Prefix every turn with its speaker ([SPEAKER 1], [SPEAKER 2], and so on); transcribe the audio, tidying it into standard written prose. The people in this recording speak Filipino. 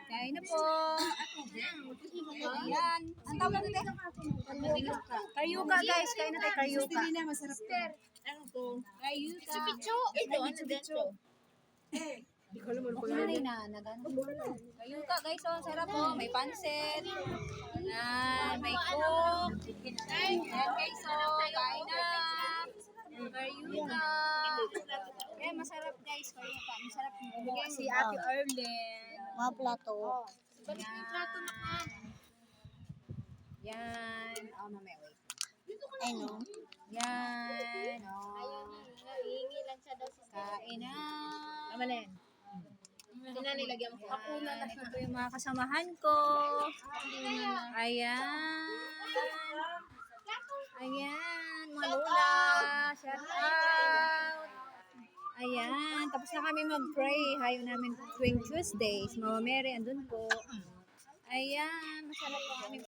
[SPEAKER 1] Kain na po. Ayan. Ang tawag natin? Karyuka guys. Kain na tayo karyuka.
[SPEAKER 2] Masarap.
[SPEAKER 1] Ano to? Karyuka.
[SPEAKER 2] Picho. Ito, ano dito?
[SPEAKER 1] Karyuka guys. Oh, sarap po. May pansit. Ayan. May cook. Ayan guys. Oh, kain na. Karyuka. Ayan, masarap guys. Karyuka. Masarap mo. Si Ate Erlen.
[SPEAKER 3] Mga plato.
[SPEAKER 1] Balik yung plato na ka. Yan. Oh, mamaya, wait.
[SPEAKER 3] Ay, no?
[SPEAKER 1] Yan. Oh.
[SPEAKER 2] Hihingi lang siya daw si
[SPEAKER 1] Kain na.
[SPEAKER 2] Tama na yan. Nilagyan mo.
[SPEAKER 1] Yan. Ito po yung mga kasamahan ko. Ayan. Ayan. Mga lola. Shout out. Ayan. Tapos na kami mag-pray. Hayo namin tuwing Tuesdays. Mama Mary, andun po. Ayan. Masarap po kami